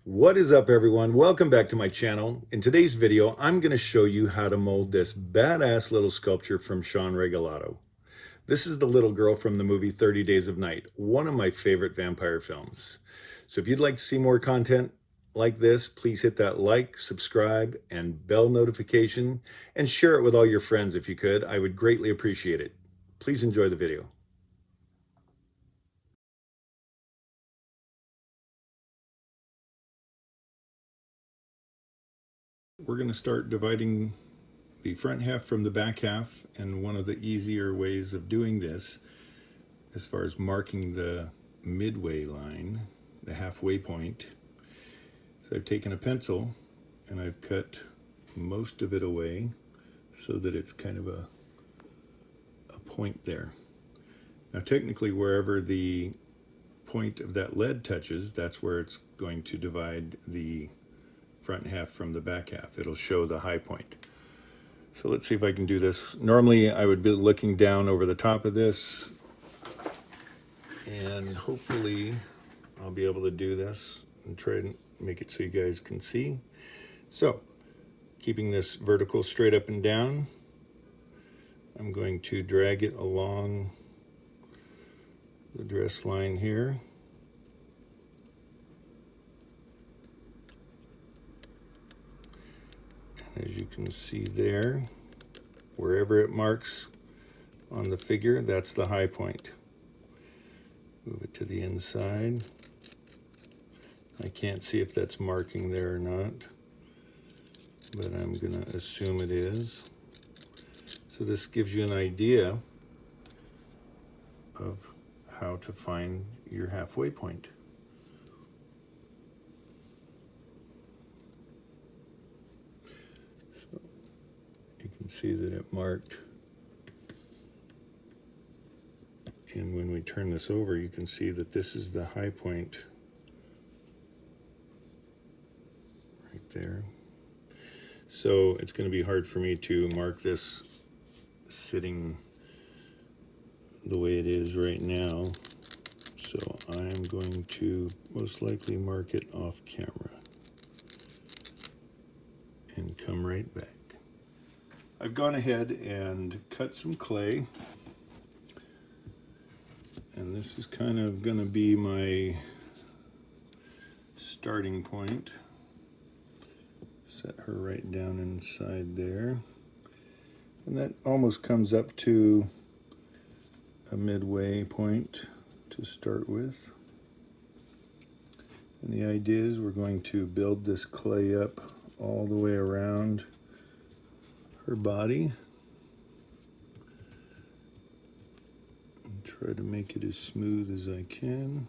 What is up, everyone? Welcome back to my channel. In today's video, I'm going to show you how to mold this badass little sculpture from Regalado. This is the little girl from the movie 30 Days of Night, one of my favorite vampire films. So if you'd like to see more content like this, please hit that like, subscribe, and bell notification, and share it with all your friends if you could. I would greatly appreciate it. Please enjoy the video. We're going to start dividing the front half from the back half, and one of the easier ways of doing this, as far as marking the midway line, the halfway point, is I've taken a pencil and I've cut most of it away so that it's kind of a point there. Now technically, wherever the point of that lead touches, that's where it's going to divide the front half from the back half. It'll show the high point. So let's see if I can do this. Normally I would be looking down over the top of this, and hopefully I'll be able to do this and try to make it so you guys can see. So keeping this vertical straight up and down, I'm going to drag it along the dress line here. As you can see there, wherever it marks on the figure, that's the high point. Move it to the inside. I can't see if that's marking there or not, but I'm going to assume it is. So this gives you an idea of how to find your halfway point. You can see that it marked, and when we turn this over, you can see that this is the high point right there. So it's going to be hard for me to mark this sitting the way it is right now, so I'm going to most likely mark it off camera and come right back. I've gone ahead and cut some clay, and this is kind of going to be my starting point. Set her right down inside there, and that almost comes up to a midway point to start with. And the idea is we're going to build this clay up all the way around her body and try to make it as smooth as I can.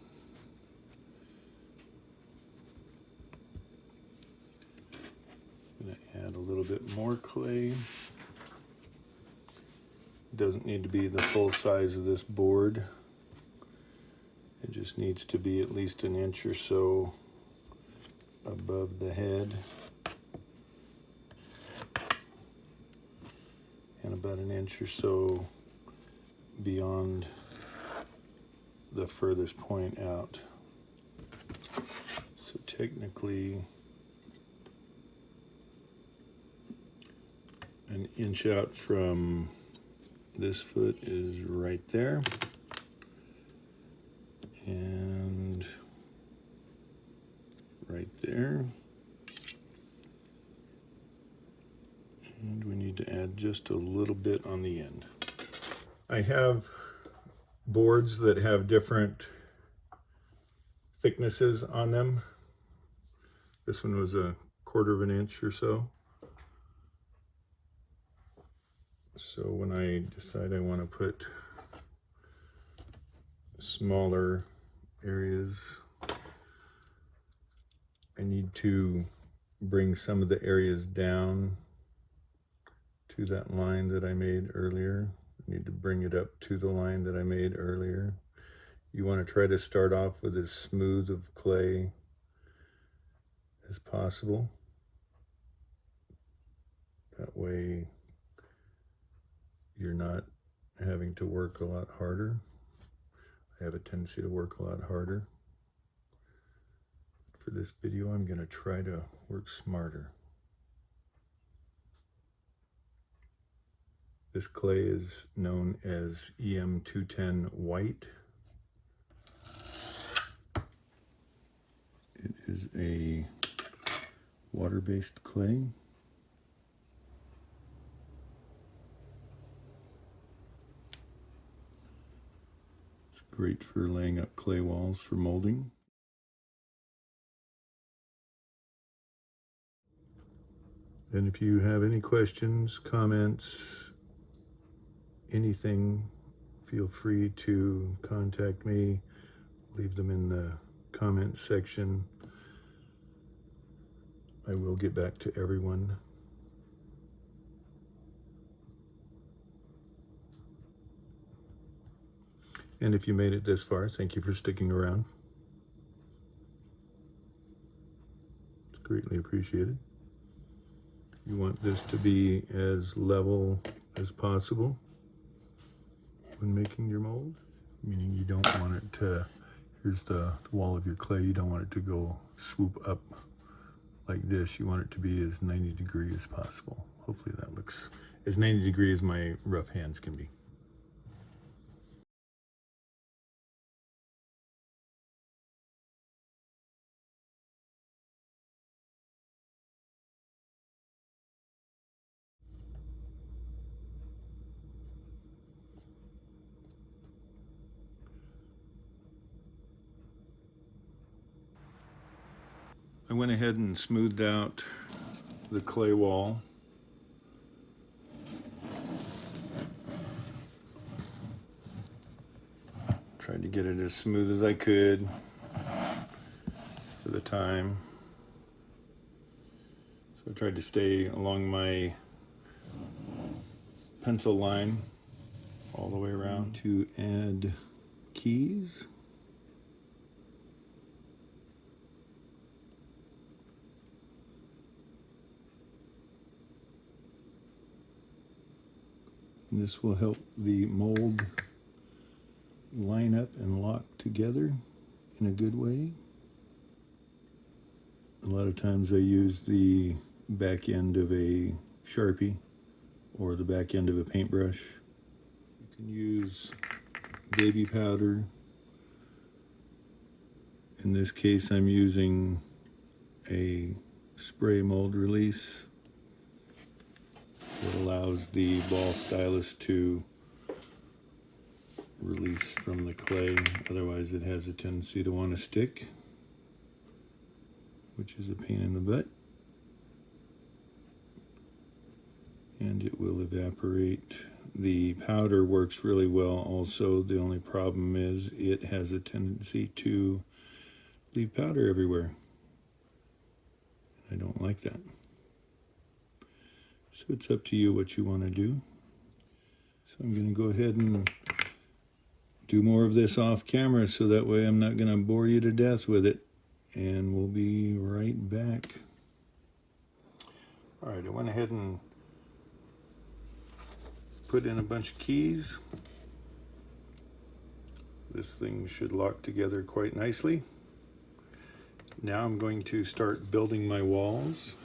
I'm going to add a little bit more clay. It doesn't need to be the full size of this board. It just needs to be at least an inch or so above the head, and about an inch or so beyond the furthest point out. So technically an inch out from this foot is right there, and right there. And we need to add just a little bit on the end. I have boards that have different thicknesses on them. This one was 1/4 of an inch or so. So when I decide I want to put smaller areas, I need to bring some of the areas down to that line that I made earlier. I need to bring it up to the line that I made earlier. You want to try to start off with as smooth of clay as possible. That way you're not having to work a lot harder. I have a tendency to work a lot harder. For this video, I'm going to try to work smarter. This clay is known as EM210 white. It is a water-based clay. It's great for laying up clay walls for molding. And if you have any questions, comments, anything, feel free to contact me. Leave them in the comment section. I will get back to everyone. And if you made it this far, thank you for sticking around. It's greatly appreciated. You want this to be as level as possible when making your mold, meaning you don't want it to, here's the wall of your clay, you don't want it to go swoop up like this. You want it to be as 90 degree as possible. Hopefully that looks as 90 degree as my rough hands can be. I went ahead and smoothed out the clay wall. Tried to get it as smooth as I could for the time. So I tried to stay along my pencil line all the way around. To add keys. And this will help the mold line up and lock together in a good way. A lot of times I use the back end of a Sharpie or the back end of a paintbrush. You can use baby powder. In this case, I'm using a spray mold release that allows the ball stylus to release from the clay. Otherwise it has a tendency to want to stick, which is a pain in the butt. And it will evaporate. The powder works really well also. The only problem is it has a tendency to leave powder everywhere. I don't like that. So it's up to you what you want to do. So I'm going to go ahead and do more of this off camera so that way I'm not going to bore you to death with it. And we'll be right back. All right, I went ahead and put in a bunch of keys. This thing should lock together quite nicely. Now I'm going to start building my walls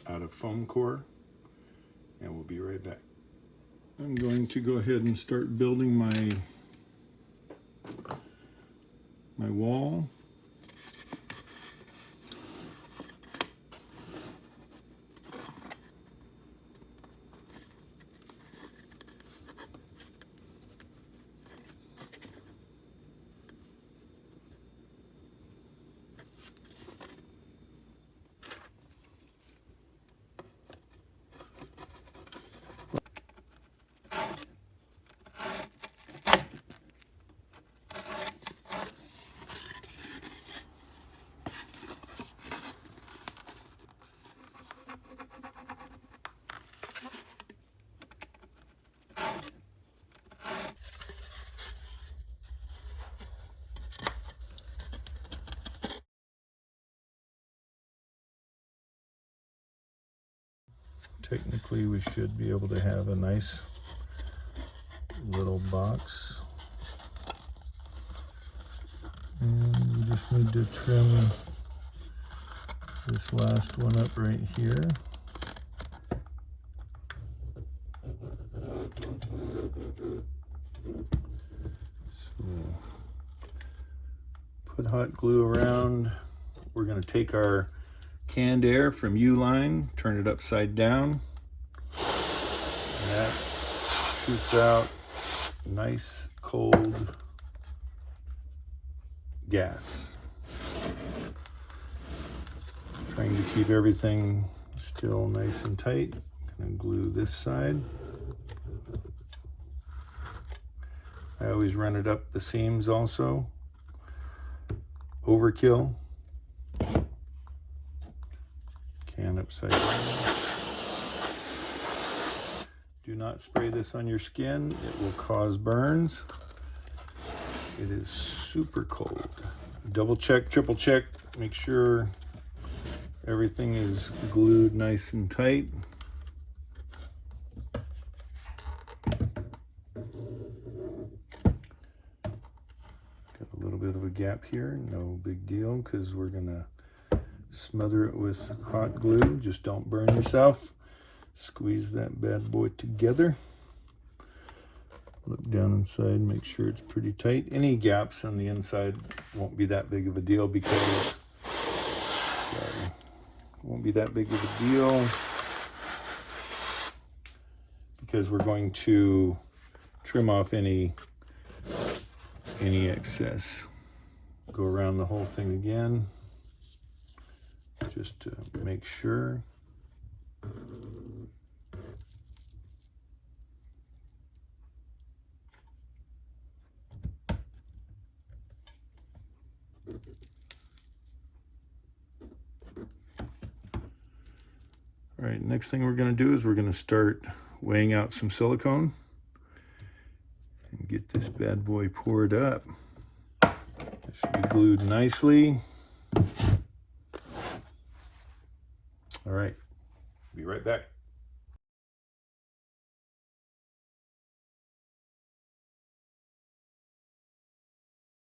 out of foam core, and we'll be right back. I'm going to go ahead and start building my wall. Technically, we should be able to have a nice little box. And we just just need to trim this last one up right here. So put hot glue around. We're going to take our canned air from U-line, turn it upside down. And that shoots out nice cold gas. Trying to keep everything still nice and tight. Gonna glue this side. I always run it up the seams also. Overkill. Can upside down. Do not spray this on your skin. It will cause burns. It is super cold. Double check, triple check. Make sure everything is glued nice and tight. Got a little bit of a gap here. No big deal, because we're gonna smother it with hot glue. Just don't burn yourself. Squeeze that bad boy together. Look down inside, make sure it's pretty tight. Any gaps on the inside won't be that big of a deal because, won't be that big of a deal because we're going to trim off any excess. Go around the whole thing again, just to make sure. All right, next thing we're going to do is we're going to start weighing out some silicone and get this bad boy poured up. It should be glued nicely. All right, be right back.